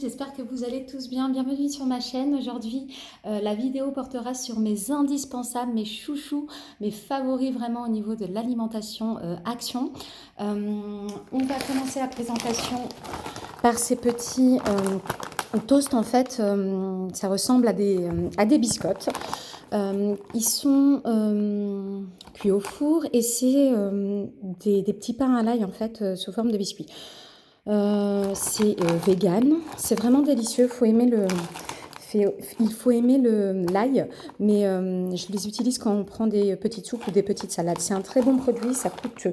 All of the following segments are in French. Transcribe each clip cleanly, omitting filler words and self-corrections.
j'espère que vous allez tous bien. Bienvenue sur ma chaîne. Aujourd'hui, la vidéo portera sur mes indispensables, mes chouchous, mes favoris vraiment au niveau de l'alimentation Action. On va commencer la présentation par ces petits toasts. En fait, ça ressemble à des biscottes. Ils sont cuits au four et c'est des petits pains à l'ail en fait sous forme de biscuits. C'est vegan, c'est vraiment délicieux. Il faut aimer l'ail, mais je les utilise quand on prend des petites soupes ou des petites salades. C'est un très bon produit, ça coûte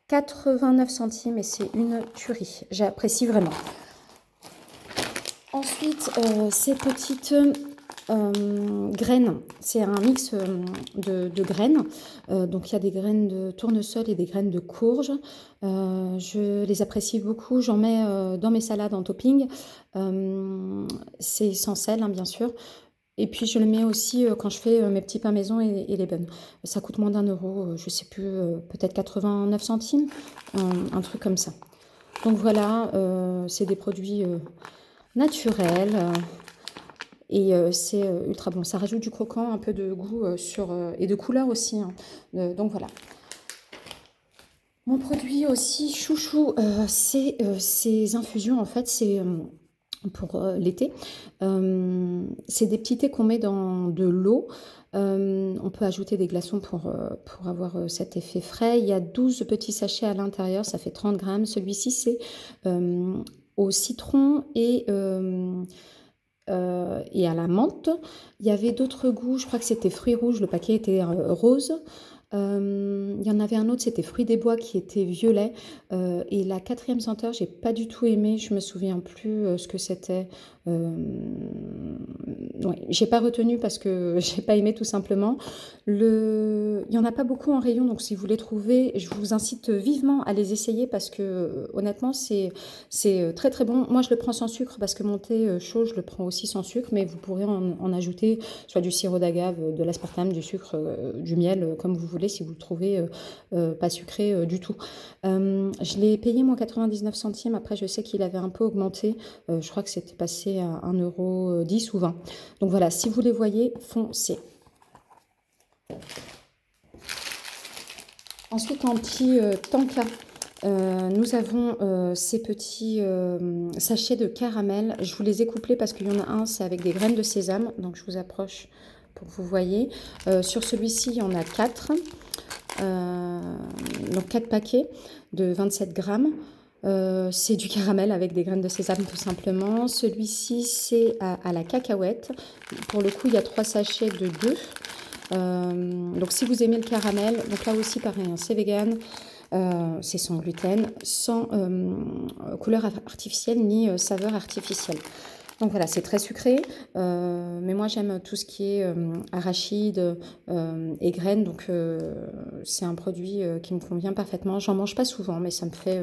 89 centimes et c'est une tuerie. J'apprécie vraiment. Ensuite, ces petites graines, c'est un mix de graines. Donc il y a des graines de tournesol et des graines de courge. Je les apprécie beaucoup. J'en mets dans mes salades en topping. C'est sans sel, hein, bien sûr. Et puis je le mets aussi quand je fais mes petits pains maison et les buns. Ça coûte moins d'1 €, je sais plus, peut-être 89 centimes, un truc comme ça. Donc voilà, c'est des produits naturels. Et c'est ultra bon. Ça rajoute du croquant, un peu de goût et de couleur aussi, hein. Donc voilà. Mon produit aussi chouchou, c'est ces infusions. En fait, c'est pour l'été. C'est des petits thés qu'on met dans de l'eau. On peut ajouter des glaçons pour avoir cet effet frais. Il y a 12 petits sachets à l'intérieur, ça fait 30 grammes. Celui-ci, c'est au citron et à la menthe. Il y avait d'autres goûts, je crois que c'était fruits rouges, le paquet était rose. Il y en avait un autre, c'était fruits des bois qui était violet. Et la quatrième senteur, j'ai pas du tout aimé, je me souviens plus ce que c'était. Ouais, j'ai pas retenu parce que j'ai pas aimé tout simplement. Il y en a pas beaucoup en rayon, donc si vous les trouvez, je vous incite vivement à les essayer parce que honnêtement, c'est très très bon. Moi, je le prends sans sucre parce que mon thé chaud, je le prends aussi sans sucre, mais vous pourrez en ajouter soit du sirop d'agave, de l'aspartame, du sucre, du miel, comme vous voulez, si vous le trouvez pas sucré du tout. Je l'ai payé moi 99 centimes. Après, je sais qu'il avait un peu augmenté. Je crois que c'était passé à 1,10 € ou 20. Donc voilà, si vous les voyez, foncez. Ensuite, en petit tanka, nous avons ces petits sachets de caramel. Je vous les ai couplés parce qu'il y en a un, c'est avec des graines de sésame. Donc je vous approche pour que vous voyez. Sur celui-ci, il y en a 4. Donc 4 paquets de 27 grammes. C'est du caramel avec des graines de sésame tout simplement. Celui-ci, c'est à la cacahuète. Pour le coup, il y a 3 sachets de 2. Donc si vous aimez le caramel, donc là aussi pareil, hein, c'est vegan, c'est sans gluten, sans couleur artificielle ni saveur artificielle. Donc voilà, c'est très sucré, mais moi j'aime tout ce qui est arachide et graines, donc c'est un produit qui me convient parfaitement. J'en mange pas souvent, mais ça me fait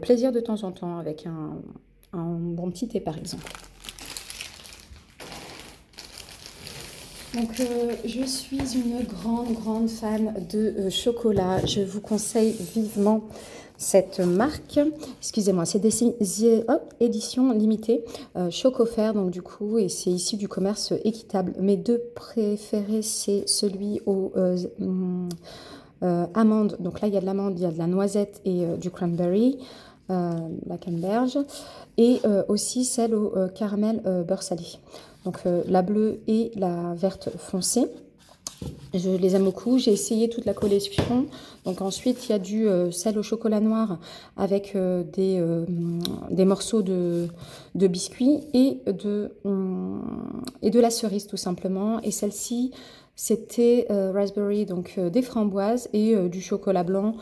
plaisir de temps en temps avec un bon petit thé par exemple. Donc je suis une grande fan de chocolat. Je vous conseille vivement cette marque. Excusez-moi, c'est des éditions limitées Chocofer, donc du coup, et c'est issu du commerce équitable. Mes deux préférés, c'est celui aux amandes. Donc là, il y a de l'amande, il y a de la noisette et du cranberry, la canneberge, et aussi celle au caramel beurre salé. Donc la bleue et la verte foncée. Je les aime beaucoup. J'ai essayé toute la collection. Donc ensuite, il y a du sel au chocolat noir avec des morceaux de biscuits et de la cerise tout simplement. Et celle-ci, c'était raspberry, donc des framboises et du chocolat blanc.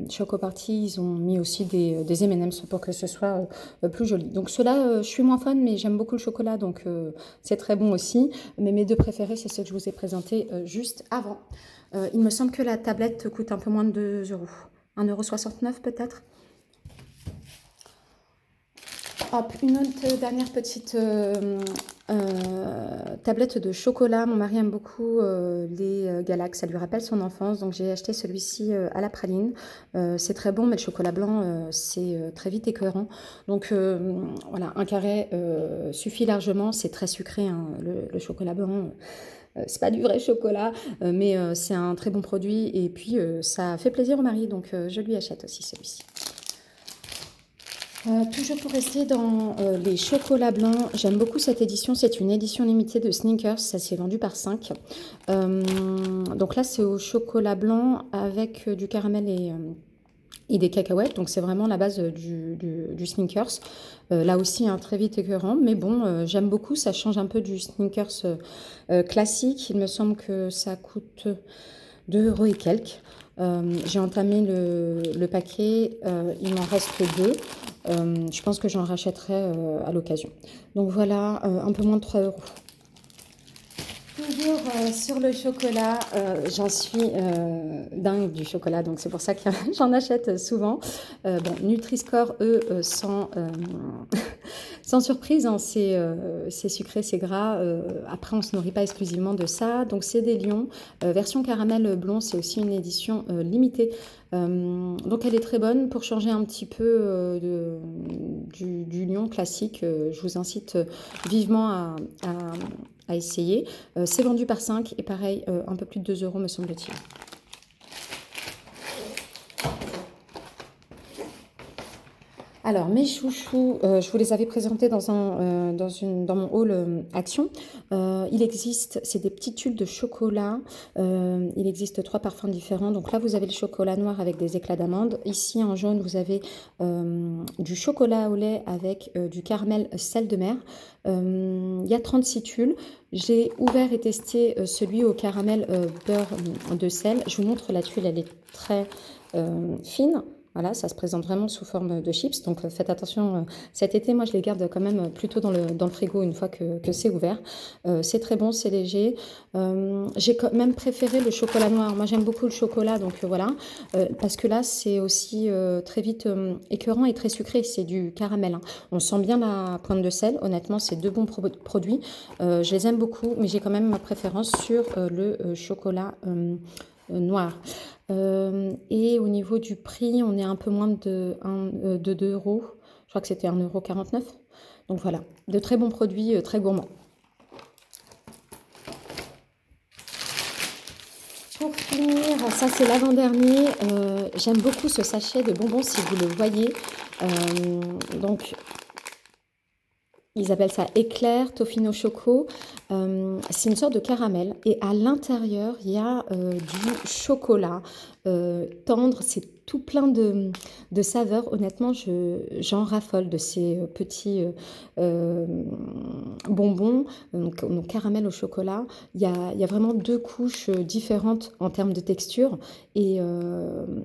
Choco Party, ils ont mis aussi des M&M's pour que ce soit plus joli. Donc ceux-là, je suis moins fan, mais j'aime beaucoup le chocolat, donc c'est très bon aussi. Mais mes deux préférés, c'est ceux que je vous ai présentés juste avant. Il me semble que la tablette coûte un peu moins de 2 €. 1,69 € peut-être. Hop, une autre dernière petite tablette de chocolat. Mon mari aime beaucoup les Galax, ça lui rappelle son enfance, donc j'ai acheté celui-ci à la praline. C'est très bon, mais le chocolat blanc, c'est très vite écœurant. Donc voilà, un carré suffit largement, c'est très sucré, hein, le chocolat blanc. C'est pas du vrai chocolat, mais c'est un très bon produit et puis ça fait plaisir au mari, donc je lui achète aussi celui-ci. Toujours pour rester dans les chocolats blancs, j'aime beaucoup cette édition, c'est une édition limitée de Snickers, ça s'est vendu par 5. Donc là c'est au chocolat blanc avec du caramel et des cacahuètes, donc c'est vraiment la base du Snickers. Là aussi, hein, très vite écœurant, mais bon, j'aime beaucoup, ça change un peu du Snickers classique. Il me semble que ça coûte 2 € et quelques. J'ai entamé le paquet, il m'en reste 2. Je pense que j'en rachèterai à l'occasion. Donc voilà, un peu moins de 3 €. Toujours sur le chocolat, j'en suis dingue du chocolat, donc c'est pour ça que j'en achète souvent. Bon, Nutri-Score, eux, sans surprise, hein, c'est sucré, c'est gras. Après, on ne se nourrit pas exclusivement de ça. Donc, c'est des lions. Version caramel blond, c'est aussi une édition limitée. Donc, elle est très bonne pour changer un petit peu du lion classique. Je vous incite vivement à essayer. C'est vendu par 5 et pareil, un peu plus de 2 € me semble-t-il. Alors, mes chouchous, je vous les avais présentés dans mon haul Action. Il existe, c'est des petits tubes de chocolat. Il existe 3 parfums différents. Donc là, vous avez le chocolat noir avec des éclats d'amande. Ici, en jaune, vous avez du chocolat au lait avec du caramel sel de mer. Il y a 36 tuiles. J'ai ouvert et testé celui au caramel beurre de sel. Je vous montre la tuile, elle est très fine. Voilà, ça se présente vraiment sous forme de chips, donc faites attention. Cet été, moi, je les garde quand même plutôt dans le frigo une fois que c'est ouvert. C'est très bon, c'est léger. J'ai quand même préféré le chocolat noir. Moi, j'aime beaucoup le chocolat, donc voilà. Parce que là, c'est aussi très vite écœurant et très sucré. C'est du caramel, hein. On sent bien la pointe de sel. Honnêtement, c'est deux bons produits. Je les aime beaucoup, mais j'ai quand même ma préférence sur le chocolat noir. Et au niveau du prix, on est un peu moins de 2 €. Je crois que c'était 1,49 €. Donc voilà, de très bons produits, très gourmands. Pour finir, ça c'est l'avant-dernier. J'aime beaucoup ce sachet de bonbons si vous le voyez. Donc ils appellent ça éclair, toffino choco. C'est une sorte de caramel et à l'intérieur, il y a du chocolat tendre. C'est tout plein de saveurs. Honnêtement, j'en raffole de ces petits bonbons, donc caramel au chocolat. Il y a vraiment deux couches différentes en termes de texture et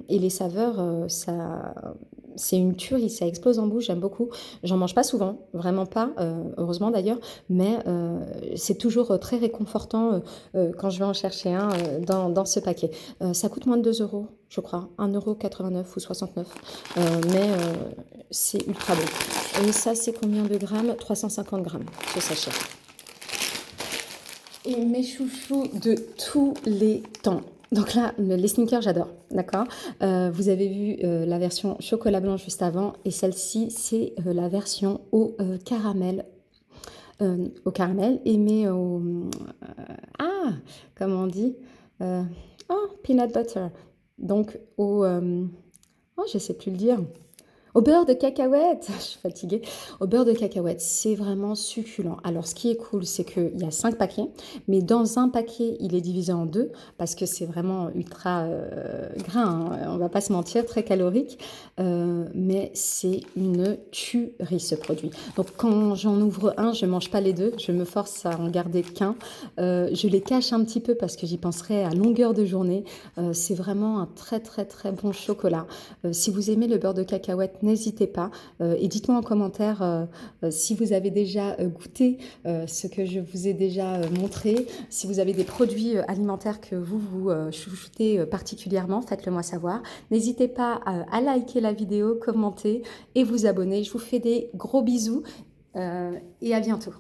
les saveurs, c'est une tuerie, ça explose en bouche, j'aime beaucoup. J'en mange pas souvent, vraiment pas, heureusement d'ailleurs, mais c'est toujours très réconfortant quand je vais en chercher un dans ce paquet. Ça coûte moins de 2 €, je crois, 1,89 € ou 69, mais c'est ultra bon. Et ça, c'est combien de grammes? 350 grammes, ce sachet. Et mes chouchous de tous les temps. Donc là, les sneakers, j'adore, d'accord. Vous avez vu la version chocolat blanc juste avant, et celle-ci, c'est la version au caramel. Au caramel, et mais au... comment on dit peanut butter. Donc au... je sais plus le dire. Au beurre de cacahuète, je suis fatiguée. Au beurre de cacahuète, c'est vraiment succulent. Alors, ce qui est cool, c'est qu'il y a 5 paquets, mais dans un paquet, il est divisé en 2 parce que c'est vraiment ultra gras, hein, on va pas se mentir, très calorique. Mais c'est une tuerie, ce produit. Donc, quand j'en ouvre un, je mange pas les deux, je me force à en garder qu'un. Je les cache un petit peu parce que j'y penserai à longueur de journée. C'est vraiment un très, très, très bon chocolat. Si vous aimez le beurre de cacahuète, n'hésitez pas et dites-moi en commentaire si vous avez déjà goûté ce que je vous ai déjà montré. Si vous avez des produits alimentaires que vous chouchoutez particulièrement, faites-le moi savoir. N'hésitez pas à liker la vidéo, commenter et vous abonner. Je vous fais des gros bisous et à bientôt.